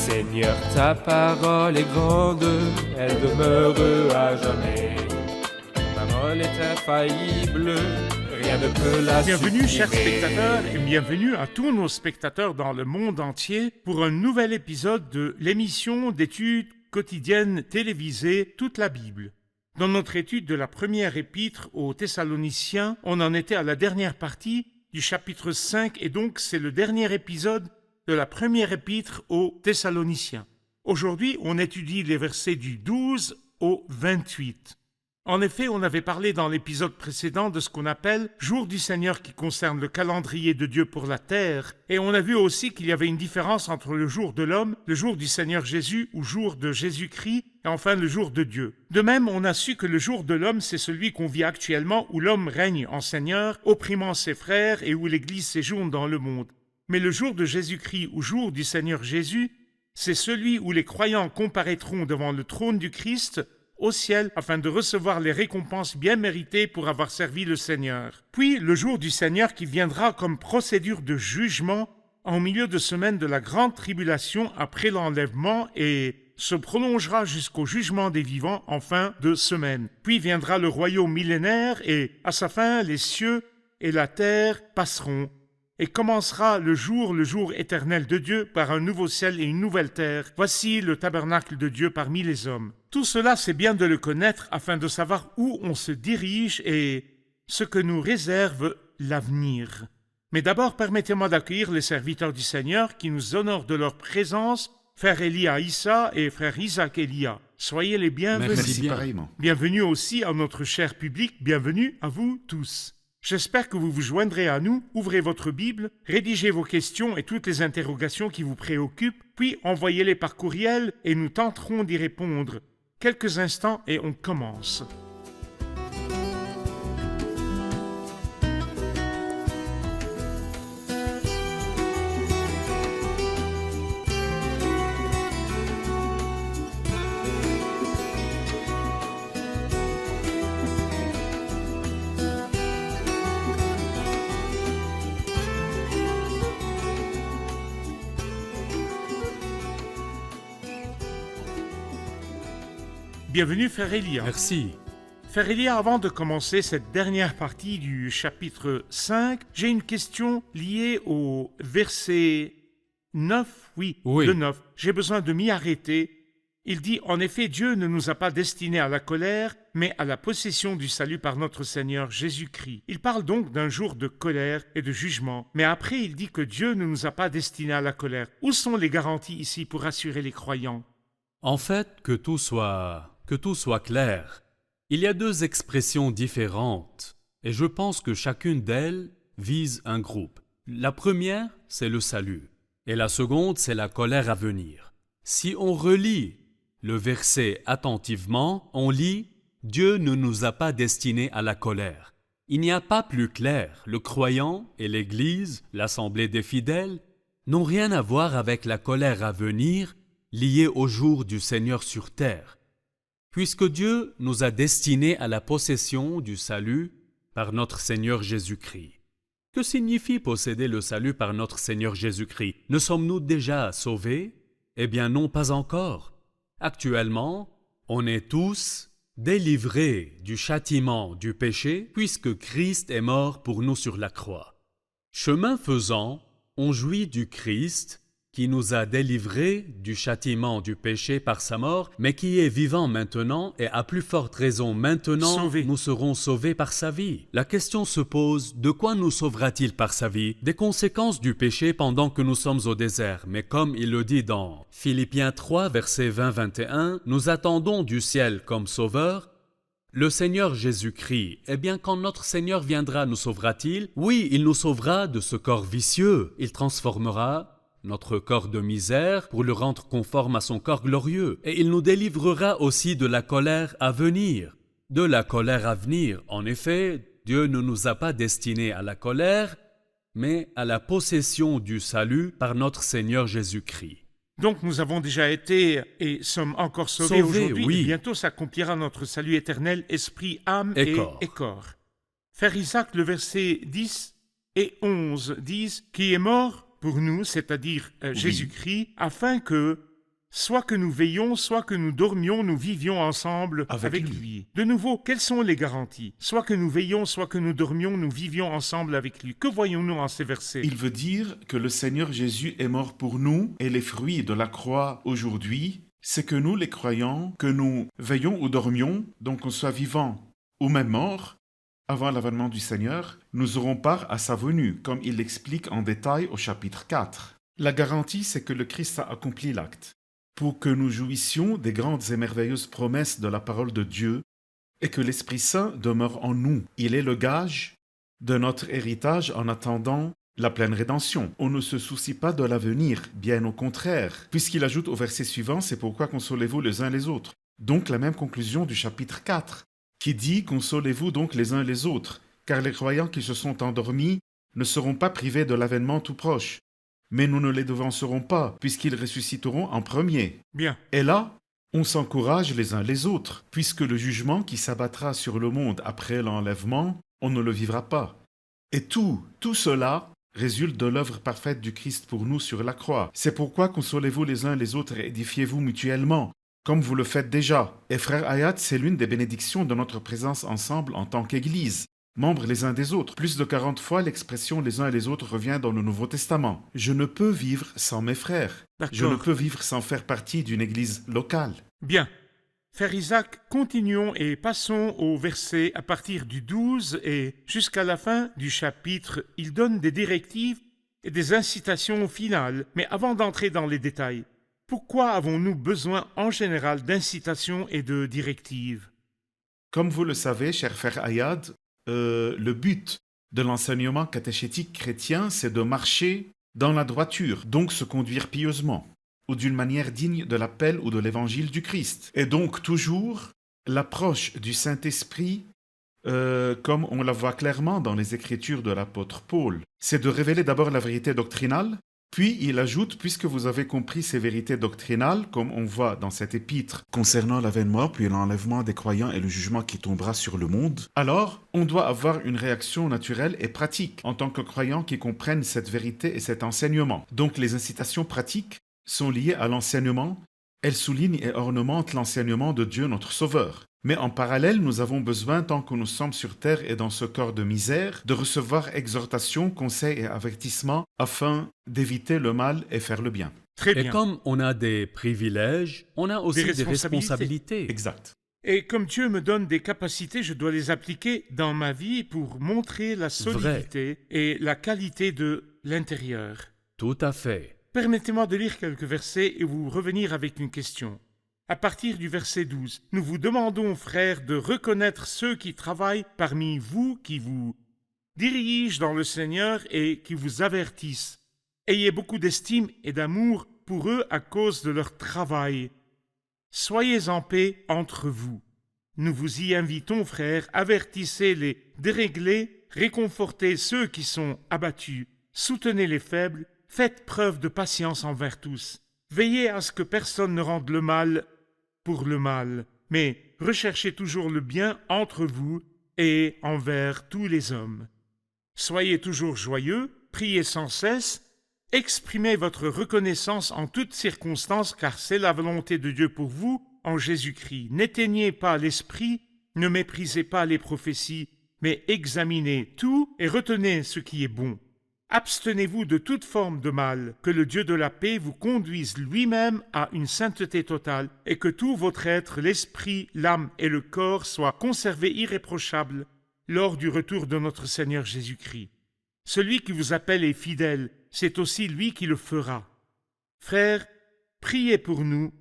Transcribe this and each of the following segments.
Seigneur, ta parole est grande, elle demeure à jamais. Ta parole est infaillible, rien ne peut la Bienvenue, chers supprimer. spectateurs, et bienvenue à tous nos spectateurs dans le monde entier pour un nouvel épisode de l'émission d'études quotidiennes télévisées Toute la Bible. Dans notre étude de la première épître aux Thessaloniciens, on en était à la dernière partie du chapitre 5, et donc c'est le dernier épisode de la première épître aux Thessaloniciens. Aujourd'hui, on étudie les versets du 12 au 28. En effet, on avait parlé dans l'épisode précédent de ce qu'on appelle Jour du Seigneur qui concerne le calendrier de Dieu pour la terre, et on a vu aussi qu'il y avait une différence entre le jour de l'homme, le jour du Seigneur Jésus ou jour de Jésus-Christ, et enfin le jour de Dieu. De même, on a su que le jour de l'homme, c'est celui qu'on vit actuellement où l'homme règne en Seigneur, opprimant ses frères et où l'Église séjourne dans le monde. Mais le jour de Jésus-Christ ou jour du Seigneur Jésus, c'est celui où les croyants comparaîtront devant le trône du Christ au ciel afin de recevoir les récompenses bien méritées pour avoir servi le Seigneur. Puis le jour du Seigneur qui viendra comme procédure de jugement en milieu de semaine de la grande tribulation après l'enlèvement et se prolongera jusqu'au jugement des vivants en fin de semaine. Puis viendra le royaume millénaire et à sa fin les cieux et la terre passeront. Et commencera le jour éternel de Dieu par un nouveau ciel et une nouvelle terre. Voici le tabernacle de Dieu parmi les hommes. Tout cela, c'est bien de le connaître afin de savoir où on se dirige et ce que nous réserve l'avenir. Mais d'abord, permettez-moi d'accueillir les serviteurs du Seigneur qui nous honorent de leur présence, frère Elia Issa et frère Isaac Elia. Soyez les bienvenus. Merci pareillement. Bienvenue aussi à notre cher public, bienvenue à vous tous. J'espère que vous vous joindrez à nous, ouvrez votre Bible, rédigez vos questions et toutes les interrogations qui vous préoccupent, puis envoyez-les par courriel et nous tenterons d'y répondre. Quelques instants et on commence. Bienvenue, frère Elia. Merci. Frère Elia, avant de commencer cette dernière partie du chapitre 5, j'ai une question liée au verset 9. Oui, le 9. J'ai besoin de m'y arrêter. Il dit, en effet, Dieu ne nous a pas destinés à la colère, mais à la possession du salut par notre Seigneur Jésus-Christ. Il parle donc d'un jour de colère et de jugement. Mais après, il dit que Dieu ne nous a pas destinés à la colère. Où sont les garanties ici pour assurer les croyants? En fait, que tout soit clair. Il y a deux expressions différentes, et je pense que chacune d'elles vise un groupe. La première, c'est le salut, et la seconde, c'est la colère à venir. Si on relit le verset attentivement, on lit « Dieu ne nous a pas destinés à la colère ». Il n'y a pas plus clair. Le croyant et l'Église, l'assemblée des fidèles, n'ont rien à voir avec la colère à venir liée au jour du Seigneur sur terre. Puisque Dieu nous a destinés à la possession du salut par notre Seigneur Jésus-Christ. Que signifie posséder le salut par notre Seigneur Jésus-Christ? Ne sommes-nous déjà sauvés? Eh bien non, pas encore. Actuellement, on est tous délivrés du châtiment du péché puisque Christ est mort pour nous sur la croix. Chemin faisant, on jouit du Christ qui nous a délivrés du châtiment du péché par sa mort, mais qui est vivant maintenant et à plus forte raison maintenant, nous serons sauvés par sa vie. La question se pose, de quoi nous sauvera-t-il par sa vie? Des conséquences du péché pendant que nous sommes au désert, mais comme il le dit dans Philippiens 3, versets 20-21, nous attendons du ciel comme sauveur. Le Seigneur Jésus-Christ, eh bien quand notre Seigneur viendra, nous sauvera-t-il? Oui, il nous sauvera de ce corps vicieux. Il transformera notre corps de misère pour le rendre conforme à son corps glorieux. Et il nous délivrera aussi de la colère à venir. De la colère à venir. En effet, Dieu ne nous a pas destinés à la colère, mais à la possession du salut par notre Seigneur Jésus-Christ. Donc nous avons déjà été et sommes encore sauvés aujourd'hui. Oui. Et bientôt s'accomplira notre salut éternel, esprit, âme et corps. Frère Isaac, le verset 10 et 11 disent « Qui est mort pour nous, c'est-à-dire Jésus-Christ, afin que, soit que nous veillions, soit que nous dormions, nous vivions ensemble avec lui. De nouveau, quelles sont les garanties? Soit que nous veillions, soit que nous dormions, nous vivions ensemble avec lui. Que voyons-nous en ces versets? Il veut dire que le Seigneur Jésus est mort pour nous et les fruits de la croix aujourd'hui, c'est que nous, les croyants, que nous veillons ou dormions, donc qu'on soit vivants ou même morts, avant l'avènement du Seigneur, nous aurons part à sa venue, comme il l'explique en détail au chapitre 4. La garantie, c'est que le Christ a accompli l'acte, pour que nous jouissions des grandes et merveilleuses promesses de la parole de Dieu et que l'Esprit Saint demeure en nous. Il est le gage de notre héritage en attendant la pleine rédemption. On ne se soucie pas de l'avenir, bien au contraire, puisqu'il ajoute au verset suivant « C'est pourquoi consolez-vous les uns les autres ». Donc la même conclusion du chapitre 4, qui dit « Consolez-vous donc les uns les autres, car les croyants qui se sont endormis ne seront pas privés de l'avènement tout proche. Mais nous ne les devancerons pas, puisqu'ils ressusciteront en premier. » Bien. Et là, on s'encourage les uns les autres, puisque le jugement qui s'abattra sur le monde après l'enlèvement, on ne le vivra pas. Et tout cela résulte de l'œuvre parfaite du Christ pour nous sur la croix. C'est pourquoi consolez-vous les uns les autres et édifiez-vous mutuellement, comme vous le faites déjà. Et frère Hayat, c'est l'une des bénédictions de notre présence ensemble en tant qu'Église, membres les uns des autres. Plus de 40 fois, l'expression les uns et les autres revient dans le Nouveau Testament. Je ne peux vivre sans mes frères. Je ne peux vivre sans faire partie d'une Église locale. Bien. Frère Isaac, continuons et passons au verset à partir du 12 et jusqu'à la fin du chapitre. Il donne des directives et des incitations finales. Mais avant d'entrer dans les détails, pourquoi avons-nous besoin en général d'incitations et de directives? Comme vous le savez, cher frère Ayad, le but de l'enseignement catéchétique chrétien, c'est de marcher dans la droiture, donc se conduire pieusement, ou d'une manière digne de l'appel ou de l'évangile du Christ. Et donc toujours l'approche du Saint-Esprit, comme on la voit clairement dans les écritures de l'apôtre Paul, c'est de révéler d'abord la vérité doctrinale, puis il ajoute, puisque vous avez compris ces vérités doctrinales, comme on voit dans cet épître, concernant l'avènement, puis l'enlèvement des croyants et le jugement qui tombera sur le monde, alors on doit avoir une réaction naturelle et pratique en tant que croyants qui comprennent cette vérité et cet enseignement. Donc les incitations pratiques sont liées à l'enseignement, elles soulignent et ornementent l'enseignement de Dieu notre Sauveur. Mais en parallèle, nous avons besoin, tant que nous sommes sur terre et dans ce corps de misère, de recevoir exhortation, conseils et avertissements afin d'éviter le mal et faire le bien. Très bien. Et comme on a des privilèges, on a aussi des responsabilités. Exact. Et comme Dieu me donne des capacités, je dois les appliquer dans ma vie pour montrer la solidité et la qualité de l'intérieur. Tout à fait. Permettez-moi de lire quelques versets et vous revenir avec une question. À partir du verset 12, nous vous demandons, frères, de reconnaître ceux qui travaillent parmi vous, qui vous dirigent dans le Seigneur et qui vous avertissent. Ayez beaucoup d'estime et d'amour pour eux à cause de leur travail. Soyez en paix entre vous. Nous vous y invitons, frères, avertissez les déréglés, réconfortez ceux qui sont abattus, soutenez les faibles, faites preuve de patience envers tous. Veillez à ce que personne ne rende le mal pour le mal, mais recherchez toujours le bien entre vous et envers tous les hommes. Soyez toujours joyeux, priez sans cesse, exprimez votre reconnaissance en toutes circonstances, car c'est la volonté de Dieu pour vous en Jésus-Christ. N'éteignez pas l'esprit, ne méprisez pas les prophéties, mais examinez tout et retenez ce qui est bon. Abstenez-vous de toute forme de mal, que le Dieu de la paix vous conduise lui-même à une sainteté totale, et que tout votre être, l'esprit, l'âme et le corps soient conservés irréprochables lors du retour de notre Seigneur Jésus-Christ. Celui qui vous appelle est fidèle, c'est aussi lui qui le fera. Frères, priez pour nous,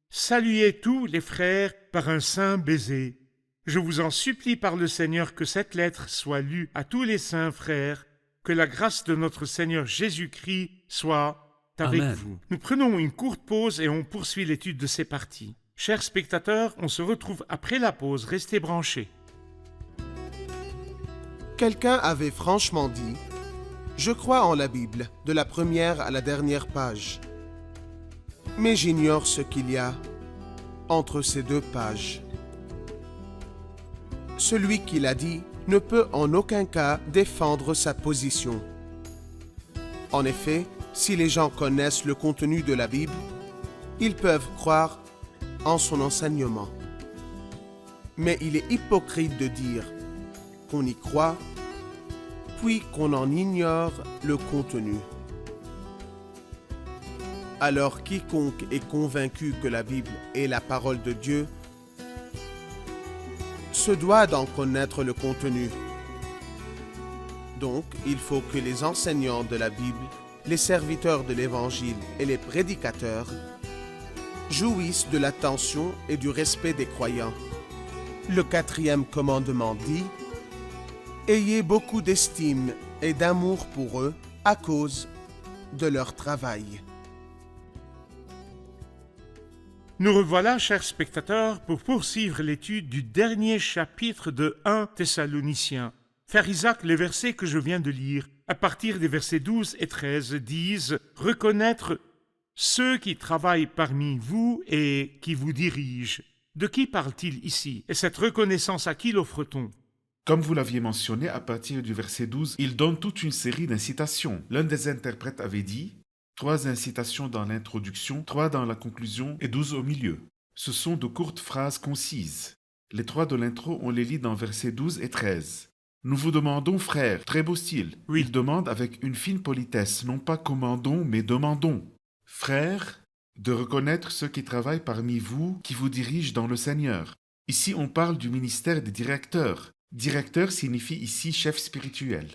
saluez tous les frères par un saint baiser. Je vous en supplie par le Seigneur que cette lettre soit lue à tous les saints frères, que la grâce de notre Seigneur Jésus-Christ soit avec Amen. vous. Nous prenons une courte pause et on poursuit l'étude de ces parties. Chers spectateurs, on se retrouve après la pause. Restez branchés. Quelqu'un avait franchement dit « Je crois en la Bible, de la première à la dernière page. Mais j'ignore ce qu'il y a entre ces deux pages. » Celui qui l'a dit ne peut en aucun cas défendre sa position. En effet, si les gens connaissent le contenu de la Bible, Ils peuvent croire en son enseignement. Mais il est hypocrite de dire qu'on y croit, puis qu'on en ignore le contenu. Alors quiconque est convaincu que la Bible est la parole de Dieu se doit d'en connaître le contenu. Donc, il faut que les enseignants de la Bible, les serviteurs de l'Évangile et les prédicateurs jouissent de l'attention et du respect des croyants. Le 4e commandement dit « Ayez beaucoup d'estime et d'amour pour eux à cause de leur travail. » Nous revoilà, chers spectateurs, pour poursuivre l'étude du dernier chapitre de 1 Thessaloniciens. Frère Isaac, les versets que je viens de lire, à partir des versets 12 et 13, disent « Reconnaître ceux qui travaillent parmi vous et qui vous dirigent. » De qui parle-t-il ici? Et cette reconnaissance, à qui l'offre-t-on? Comme vous l'aviez mentionné, à partir du verset 12, il donne toute une série d'incitations. L'un des interprètes avait dit 3 incitations dans l'introduction, 3 dans la conclusion et 12 au milieu. Ce sont de courtes phrases concises. Les 3 de l'intro, on les lit dans versets 12 et 13. Nous vous demandons, frères, très beau style. Oui. Il demande avec une fine politesse, non pas commandons, mais demandons. Frères, de reconnaître ceux qui travaillent parmi vous, qui vous dirigent dans le Seigneur. Ici, on parle du ministère des directeurs. Directeur signifie ici chef spirituel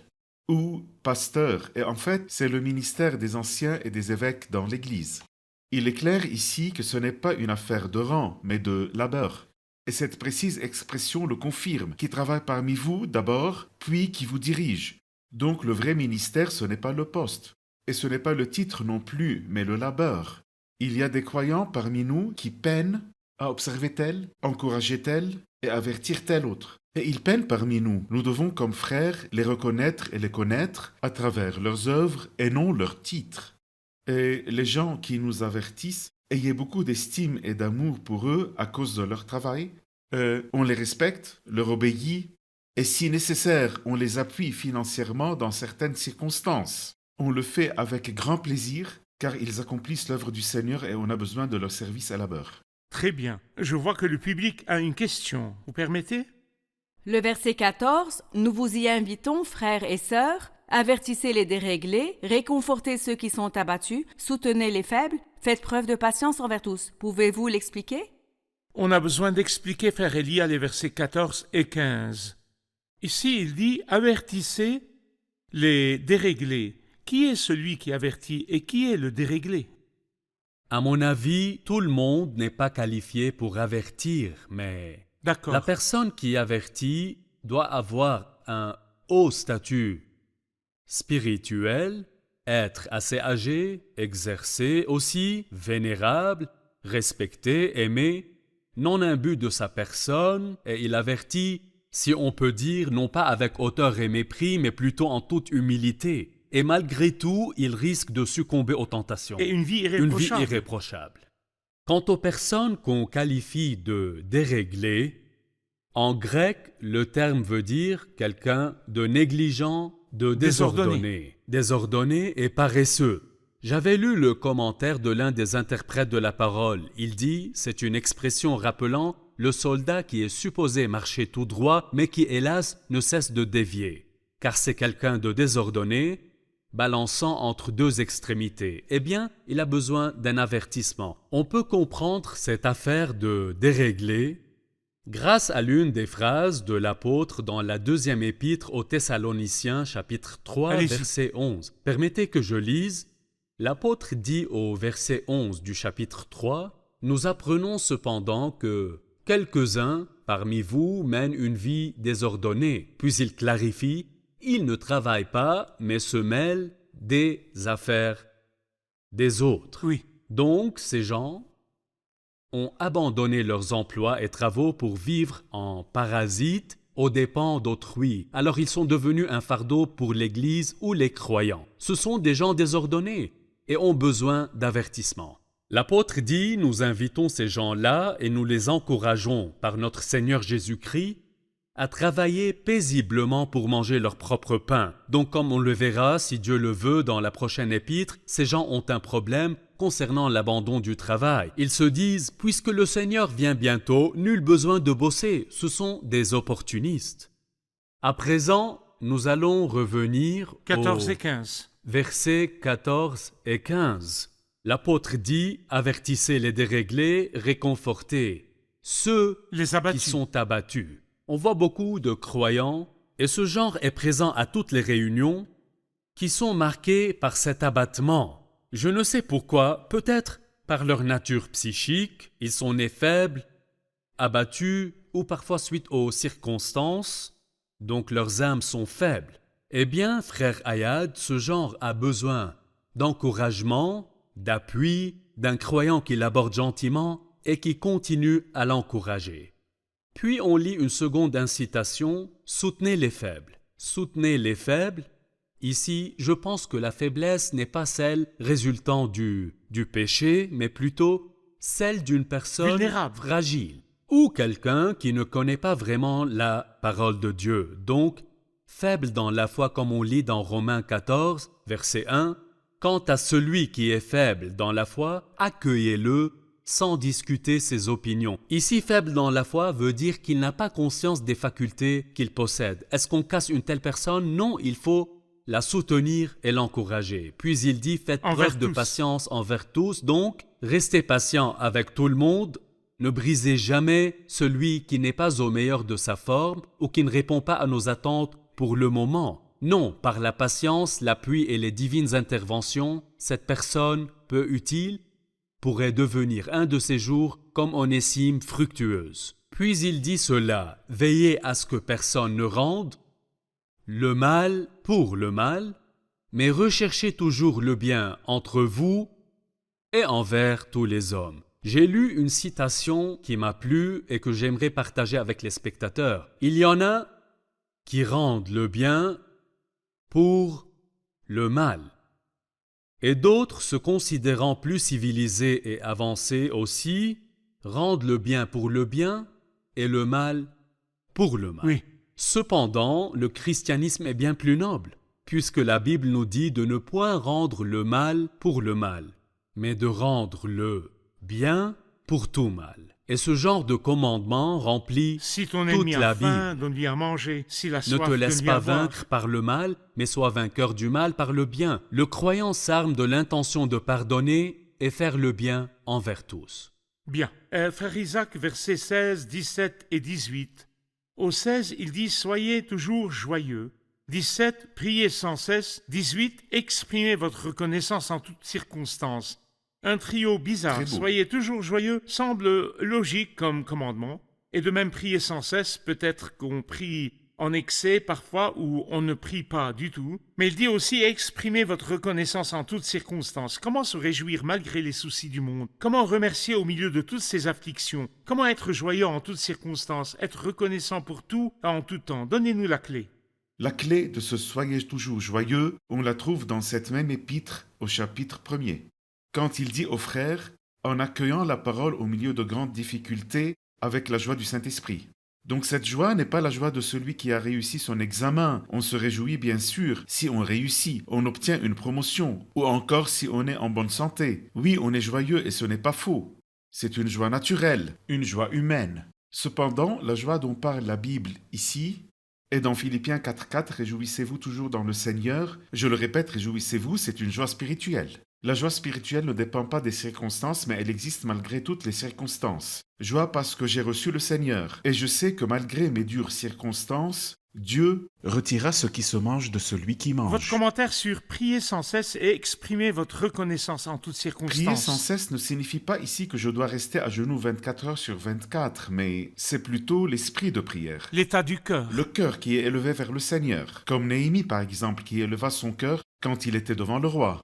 ou pasteur, et en fait, c'est le ministère des anciens et des évêques dans l'Église. Il est clair ici que ce n'est pas une affaire de rang, mais de labeur. Et cette précise expression le confirme, qui travaille parmi vous d'abord, puis qui vous dirige. Donc le vrai ministère, ce n'est pas le poste, et ce n'est pas le titre non plus, mais le labeur. Il y a des croyants parmi nous qui peinent à observer tel, encourager tel et avertir tel autre. Et ils peinent parmi nous. Nous devons, comme frères, les reconnaître et les connaître à travers leurs œuvres et non leurs titres. Et les gens qui nous avertissent, ayez beaucoup d'estime et d'amour pour eux à cause de leur travail. On les respecte, leur obéit, et si nécessaire, on les appuie financièrement dans certaines circonstances. On le fait avec grand plaisir, car ils accomplissent l'œuvre du Seigneur et on a besoin de leur service à labeur. Très bien. Je vois que le public a une question. Vous permettez? Le verset 14, nous vous y invitons, frères et sœurs, avertissez les déréglés, réconfortez ceux qui sont abattus, soutenez les faibles, faites preuve de patience envers tous. Pouvez-vous l'expliquer? On a besoin d'expliquer, frère Elia, les versets 14 et 15. Ici, il dit « Avertissez les déréglés ». Qui est celui qui avertit et qui est le déréglé? À mon avis, tout le monde n'est pas qualifié pour avertir, mais D'accord. la personne qui avertit doit avoir un haut statut spirituel, être assez âgé, exercé aussi, vénérable, respecté, aimé, non imbu de sa personne, et il avertit, si on peut dire, non pas avec hauteur et mépris, mais plutôt en toute humilité. Et malgré tout, il risque de succomber aux tentations. Et une vie irréprochable. Une vie irréprochable. Quant aux personnes qu'on qualifie de déréglées, en grec, le terme veut dire quelqu'un de négligent, de désordonné. Désordonné et paresseux. J'avais lu le commentaire de l'un des interprètes de la parole. Il dit, c'est une expression rappelant le soldat qui est supposé marcher tout droit, mais qui, hélas, ne cesse de dévier. Car c'est quelqu'un de désordonné, balançant entre 2 extrémités. Eh bien, il a besoin d'un avertissement. On peut comprendre cette affaire de déréglé grâce à l'une des phrases de l'apôtre dans la 2e épître aux Thessaloniciens, chapitre 3, Allez-y. verset 11. Permettez que je lise. L'apôtre dit au verset 11 du chapitre 3, « Nous apprenons cependant que quelques-uns parmi vous mènent une vie désordonnée. » Puis il clarifie, « Ils ne travaillent pas, mais se mêlent des affaires des autres. » Oui. Donc, ces gens ont abandonné leurs emplois et travaux pour vivre en parasites aux dépens d'autrui. Alors ils sont devenus un fardeau pour l'Église ou les croyants. Ce sont des gens désordonnés et ont besoin d'avertissement. L'apôtre dit, nous invitons ces gens-là et nous les encourageons par notre Seigneur Jésus-Christ à travailler paisiblement pour manger leur propre pain. Donc comme on le verra, si Dieu le veut, dans la prochaine épître, ces gens ont un problème concernant l'abandon du travail. Ils se disent, puisque le Seigneur vient bientôt, nul besoin de bosser, ce sont des opportunistes. À présent, nous allons revenir 14 aux et 15. versets 14 et 15. L'apôtre dit, avertissez les déréglés, réconfortez ceux Les qui abattus. sont abattus. On voit beaucoup de croyants, et ce genre est présent à toutes les réunions, qui sont marqués par cet abattement. Je ne sais pourquoi, peut-être par leur nature psychique, ils sont nés faibles, abattus, ou parfois suite aux circonstances, donc leurs âmes sont faibles. Eh bien, frère Ayad, ce genre a besoin d'encouragement, d'appui, d'un croyant qui l'aborde gentiment et qui continue à l'encourager. Puis on lit une seconde incitation, soutenez les faibles. Soutenez les faibles. Ici, je pense que la faiblesse n'est pas celle résultant du péché, mais plutôt celle d'une personne Vulnérable. fragile ou quelqu'un qui ne connaît pas vraiment la parole de Dieu. Donc, faible dans la foi comme on lit dans Romains 14, verset 1. Quant à celui qui est faible dans la foi, accueillez-le sans discuter ses opinions. Ici, faible dans la foi veut dire qu'il n'a pas conscience des facultés qu'il possède. Est-ce qu'on casse une telle personne? Non, il faut la soutenir et l'encourager. Puis il dit, faites Envers preuve de tous. patience envers tous, donc restez patient avec tout le monde. Ne brisez jamais celui qui n'est pas au meilleur de sa forme ou qui ne répond pas à nos attentes pour le moment. Non, par la patience, l'appui et les divines interventions, cette personne peu utile pourrait devenir un de ces jours comme Onésime fructueuse. Puis il dit cela, veillez à ce que personne ne rende le mal pour le mal, mais recherchez toujours le bien entre vous et envers tous les hommes. J'ai lu une citation qui m'a plu et que j'aimerais partager avec les spectateurs. Il y en a qui rendent le bien pour le mal, et d'autres, se considérant plus civilisés et avancés aussi, rendent le bien pour le bien et le mal pour le mal. Oui. Cependant, le christianisme est bien plus noble, puisque la Bible nous dit de ne point rendre le mal pour le mal, mais de rendre le bien pour tout mal. Et ce genre de commandement remplit Si ton toute ennemi la a faim, Bible. donne-lui à manger. S'il a Ne soif, te laisse donne-lui à pas boire. vaincre par le mal, mais sois vainqueur du mal par le bien. Le croyant s'arme de l'intention de pardonner et faire le bien envers tous. Bien. Frère Isaac, versets 16, 17 et 18. Au 16, il dit « Soyez toujours joyeux ». 17, « Priez sans cesse ». 18, « Exprimez votre reconnaissance en toutes circonstances ». Un trio bizarre, Très beau. soyez toujours joyeux, semble logique comme commandement. Et de même prier sans cesse, peut-être qu'on prie en excès parfois ou on ne prie pas du tout. Mais il dit aussi exprimez votre reconnaissance en toutes circonstances. Comment se réjouir malgré les soucis du monde? Comment remercier au milieu de toutes ces afflictions? Comment être joyeux en toutes circonstances? Être reconnaissant pour tout en tout temps? Donnez-nous la clé. La clé de ce soyez toujours joyeux, on la trouve dans cette même épître au chapitre 1er. Quand il dit aux frères, en accueillant la parole au milieu de grandes difficultés avec la joie du Saint-Esprit. Donc cette joie n'est pas la joie de celui qui a réussi son examen. On se réjouit bien sûr si on réussit, on obtient une promotion, ou encore si on est en bonne santé. Oui, on est joyeux et ce n'est pas faux. C'est une joie naturelle, une joie humaine. Cependant, la joie dont parle la Bible ici est dans Philippiens 4.4, réjouissez-vous toujours dans le Seigneur. Je le répète, réjouissez-vous, c'est une joie spirituelle. La joie spirituelle ne dépend pas des circonstances, mais elle existe malgré toutes les circonstances. Joie parce que j'ai reçu le Seigneur, et je sais que malgré mes dures circonstances, Dieu retira ce qui se mange de celui qui mange. Votre commentaire sur prier sans cesse et exprimer votre reconnaissance en toutes circonstances. Prier sans cesse ne signifie pas ici que je dois rester à genoux 24 heures sur 24, mais c'est plutôt l'esprit de prière. L'état du cœur. Le cœur qui est élevé vers le Seigneur, comme Néhémie par exemple, qui éleva son cœur quand il était devant le roi.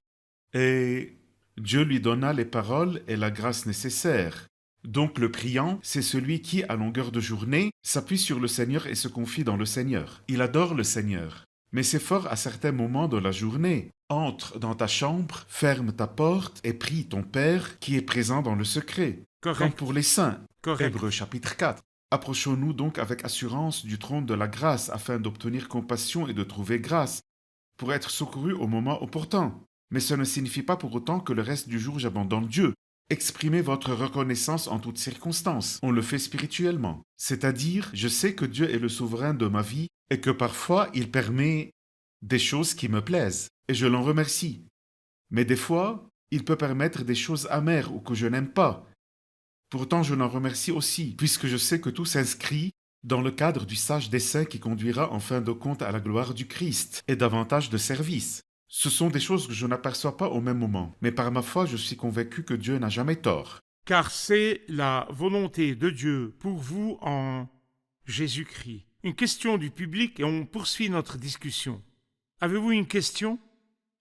Et Dieu lui donna les paroles et la grâce nécessaires. Donc le priant, c'est celui qui, à longueur de journée, s'appuie sur le Seigneur et se confie dans le Seigneur. Il adore le Seigneur. Mais c'est fort à certains moments de la journée. Entre dans ta chambre, ferme ta porte et prie ton Père qui est présent dans le secret. Comme Correct. pour les saints. Correct. Hébreux chapitre 4. Approchons-nous donc avec assurance du trône de la grâce afin d'obtenir compassion et de trouver grâce pour être secourus au moment opportun. Mais ce ne signifie pas pour autant que le reste du jour j'abandonne Dieu. Exprimez votre reconnaissance en toutes circonstances. On le fait spirituellement. C'est-à-dire, je sais que Dieu est le souverain de ma vie et que parfois il permet des choses qui me plaisent. Et je l'en remercie. Mais des fois, il peut permettre des choses amères ou que je n'aime pas. Pourtant, je l'en remercie aussi, puisque je sais que tout s'inscrit dans le cadre du sage dessein qui conduira en fin de compte à la gloire du Christ et davantage de service. Ce sont des choses que je n'aperçois pas au même moment, mais par ma foi, je suis convaincu que Dieu n'a jamais tort. Car c'est la volonté de Dieu pour vous en Jésus-Christ. Une question du public et on poursuit notre discussion. Avez-vous une question ?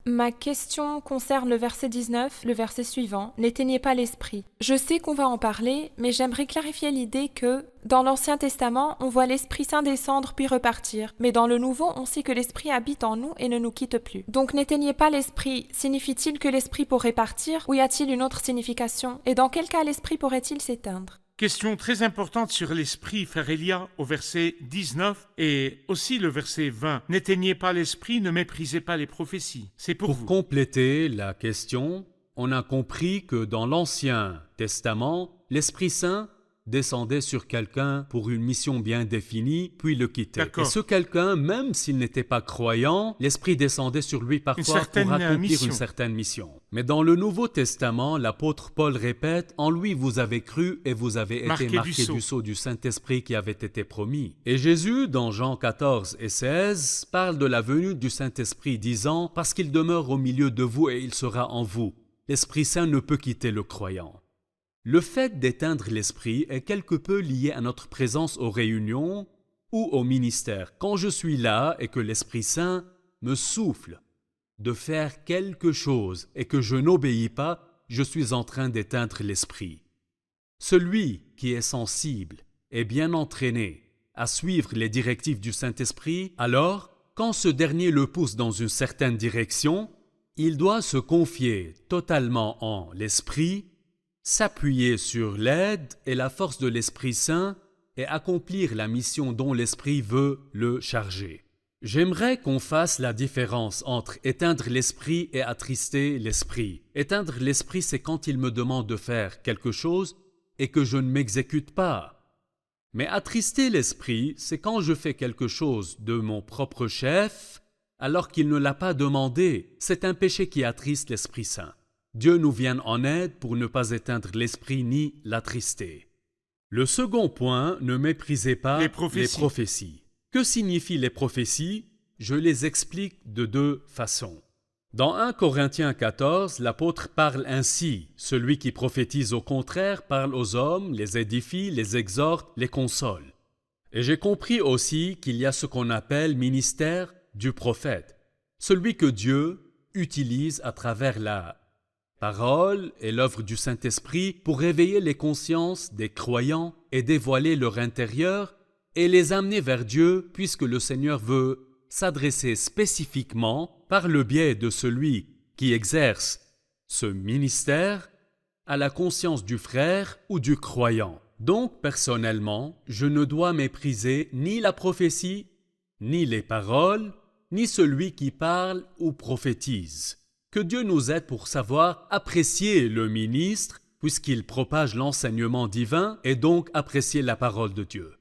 Ma question concerne le verset 19, le verset suivant. N'éteignez pas l'esprit. Je sais qu'on va en parler, mais j'aimerais clarifier l'idée que, dans l'Ancien Testament, on voit l'Esprit Saint descendre puis repartir. Mais dans le Nouveau, on sait que l'Esprit habite en nous et ne nous quitte plus. Donc n'éteignez pas l'Esprit, signifie-t-il que l'Esprit pourrait partir ou y a-t-il une autre signification? Et dans quel cas l'Esprit pourrait-il s'éteindre? Question très importante sur l'esprit, frère Elia, au verset 19 et aussi le verset 20. N'éteignez pas l'esprit, ne méprisez pas les prophéties. C'est pour vous. compléter la question, on a compris que dans l'Ancien Testament, l'Esprit Saint descendait sur quelqu'un pour une mission bien définie, puis le quittait. D'accord. Et ce quelqu'un, même s'il n'était pas croyant, l'Esprit descendait sur lui parfois pour accomplir une certaine mission. Mais dans le Nouveau Testament, l'apôtre Paul répète « En lui vous avez cru et vous avez été marqués du sceau du Saint-Esprit qui avait été promis. » Et Jésus, dans Jean 14 et 16, parle de la venue du Saint-Esprit disant « Parce qu'il demeure au milieu de vous et il sera en vous. L'Esprit Saint ne peut quitter le croyant. » Le fait d'éteindre l'esprit est quelque peu lié à notre présence aux réunions ou au ministère. Quand je suis là et que l'Esprit Saint me souffle de faire quelque chose et que je n'obéis pas, je suis en train d'éteindre l'esprit. Celui qui est sensible et bien entraîné à suivre les directives du Saint-Esprit, alors, quand ce dernier le pousse dans une certaine direction, il doit se confier totalement en l'esprit, s'appuyer sur l'aide et la force de l'Esprit Saint et accomplir la mission dont l'Esprit veut le charger. J'aimerais qu'on fasse la différence entre éteindre l'esprit et attrister l'esprit. Éteindre l'esprit, c'est quand il me demande de faire quelque chose et que je ne m'exécute pas. Mais attrister l'esprit, c'est quand je fais quelque chose de mon propre chef alors qu'il ne l'a pas demandé. C'est un péché qui attriste l'Esprit Saint. Dieu nous vienne en aide pour ne pas éteindre l'esprit ni l'attrister. Le second point, ne méprisez pas les prophéties. Que signifient les prophéties? Je les explique de deux façons. Dans 1 Corinthiens 14, l'apôtre parle ainsi. Celui qui prophétise au contraire parle aux hommes, les édifie, les exhorte, les console. Et j'ai compris aussi qu'il y a ce qu'on appelle ministère du prophète. Celui que Dieu utilise à travers la parole et l'œuvre du Saint-Esprit pour réveiller les consciences des croyants et dévoiler leur intérieur et les amener vers Dieu puisque le Seigneur veut s'adresser spécifiquement par le biais de celui qui exerce ce ministère à la conscience du frère ou du croyant. Donc, personnellement, je ne dois mépriser ni la prophétie, ni les paroles, ni celui qui parle ou prophétise. Que Dieu nous aide pour savoir apprécier le ministre, puisqu'il propage l'enseignement divin, et donc apprécier la parole de Dieu.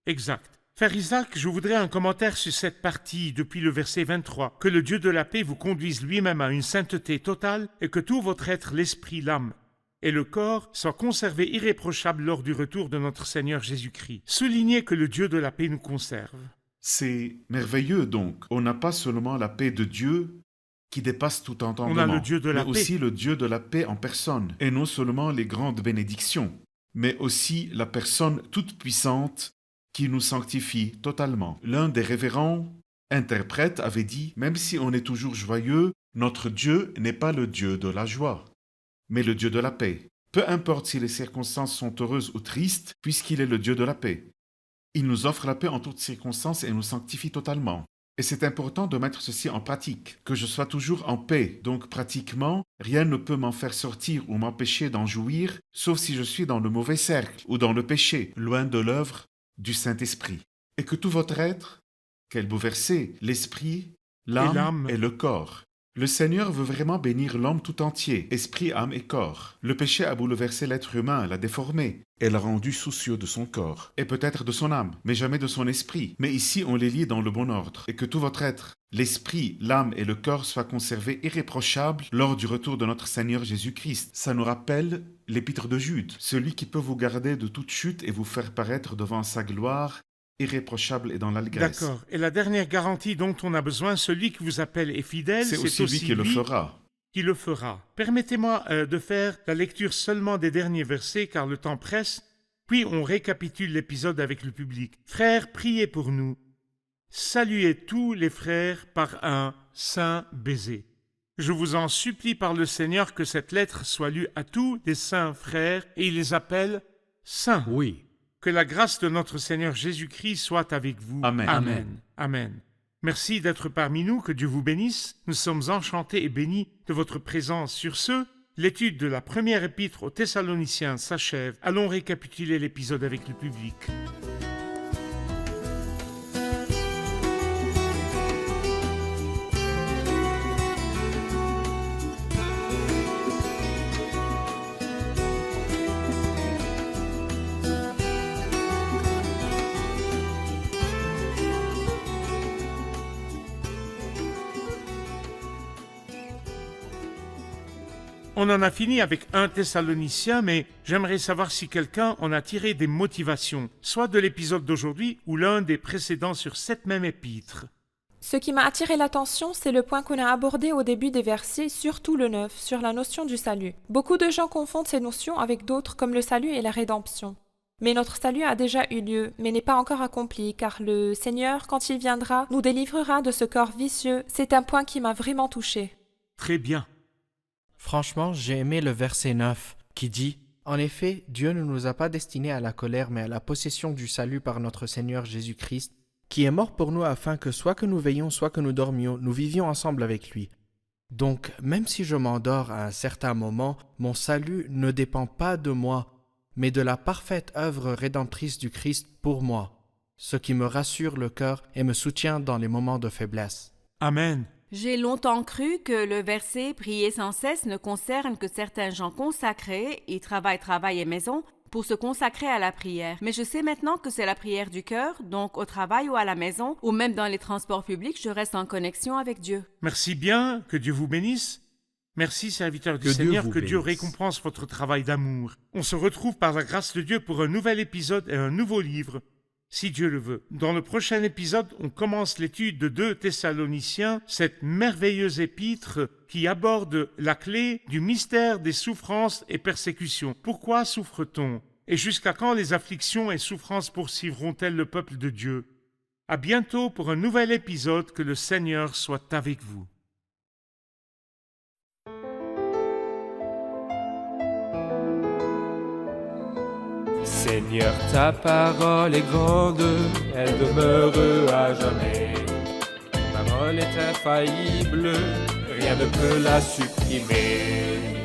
Exact. Frère Isaac, je voudrais un commentaire sur cette partie depuis le verset 23. Que le Dieu de la paix vous conduise lui-même à une sainteté totale et que tout votre être, l'esprit, l'âme et le corps soient conservés irréprochables lors du retour de notre Seigneur Jésus-Christ. Soulignez que le Dieu de la paix nous conserve. C'est merveilleux donc. On n'a pas seulement la paix de Dieu qui dépasse tout entendement, on a le Dieu de la mais paix. aussi le Dieu de la paix en personne, et non seulement les grandes bénédictions, mais aussi la personne toute puissante qui nous sanctifie totalement. L'un des révérends interprètes avait dit « Même si on est toujours joyeux, notre Dieu n'est pas le Dieu de la joie, mais le Dieu de la paix. Peu importe si les circonstances sont heureuses ou tristes, puisqu'il est le Dieu de la paix. Il nous offre la paix en toutes circonstances et nous sanctifie totalement. » Et c'est important de mettre ceci en pratique, que je sois toujours en paix. Donc pratiquement, rien ne peut m'en faire sortir ou m'empêcher d'en jouir, sauf si je suis dans le mauvais cercle ou dans le péché, loin de l'œuvre du Saint-Esprit. Et que tout votre être, quel beau verset, l'esprit, l'âme et le corps, Le Seigneur veut vraiment bénir l'homme tout entier, esprit, âme et corps. Le péché a bouleversé l'être humain, l'a déformé, et l'a rendu soucieux de son corps, et peut-être de son âme, mais jamais de son esprit. Mais ici, on les lie dans le bon ordre, et que tout votre être, l'esprit, l'âme et le corps soient conservés irréprochables lors du retour de notre Seigneur Jésus-Christ. Ça nous rappelle l'épître de Jude, celui qui peut vous garder de toute chute et vous faire paraître devant sa gloire irréprochable et dans l'allégresse. D'accord. Et la dernière garantie dont on a besoin, celui qui vous appelle est fidèle, C'est aussi lui qui le fera. Qui le fera. Permettez-moi de faire la lecture seulement des derniers versets car le temps presse, puis on récapitule l'épisode avec le public. Frères, priez pour nous. Saluez tous les frères par un saint baiser. Je vous en supplie par le Seigneur que cette lettre soit lue à tous les saints frères et il les appelle saints. Oui. Que la grâce de notre Seigneur Jésus-Christ soit avec vous. Amen. Amen. Amen. Merci d'être parmi nous, que Dieu vous bénisse. Nous sommes enchantés et bénis de votre présence. Sur ce, l'étude de la première épître aux Thessaloniciens s'achève. Allons récapituler l'épisode avec le public. On en a fini avec 1 Thessaloniciens, mais j'aimerais savoir si quelqu'un en a tiré des motivations, soit de l'épisode d'aujourd'hui ou l'un des précédents sur cette même épître. Ce qui m'a attiré l'attention, c'est le point qu'on a abordé au début des versets, surtout le 9, sur la notion du salut. Beaucoup de gens confondent ces notions avec d'autres comme le salut et la rédemption. Mais notre salut a déjà eu lieu, mais n'est pas encore accompli, car le Seigneur, quand il viendra, nous délivrera de ce corps vicieux. C'est un point qui m'a vraiment touché. Très bien. Franchement, j'ai aimé le verset 9 qui dit « En effet, Dieu ne nous a pas destinés à la colère, mais à la possession du salut par notre Seigneur Jésus-Christ, qui est mort pour nous afin que soit que nous veillions, soit que nous dormions, nous vivions ensemble avec lui. Donc, même si je m'endors à un certain moment, mon salut ne dépend pas de moi, mais de la parfaite œuvre rédemptrice du Christ pour moi, ce qui me rassure le cœur et me soutient dans les moments de faiblesse. » Amen. J'ai longtemps cru que le verset « Prier sans cesse » ne concerne que certains gens consacrés, et travail et maison, pour se consacrer à la prière. Mais je sais maintenant que c'est la prière du cœur, donc au travail ou à la maison, ou même dans les transports publics, je reste en connexion avec Dieu. Merci bien, que Dieu vous bénisse. Merci, serviteur du Que Dieu Seigneur, vous que Dieu bénisse. récompense votre travail d'amour. On se retrouve par la grâce de Dieu pour un nouvel épisode et un nouveau livre, si Dieu le veut. Dans le prochain épisode, on commence l'étude de 2 Thessaloniciens, cette merveilleuse épître qui aborde la clé du mystère des souffrances et persécutions. Pourquoi souffre-t-on? Et jusqu'à quand les afflictions et souffrances poursuivront-elles le peuple de Dieu? À bientôt pour un nouvel épisode, que le Seigneur soit avec vous. Seigneur, ta parole est grande, elle demeure à jamais. Ta parole est infaillible, rien ne peut la supprimer.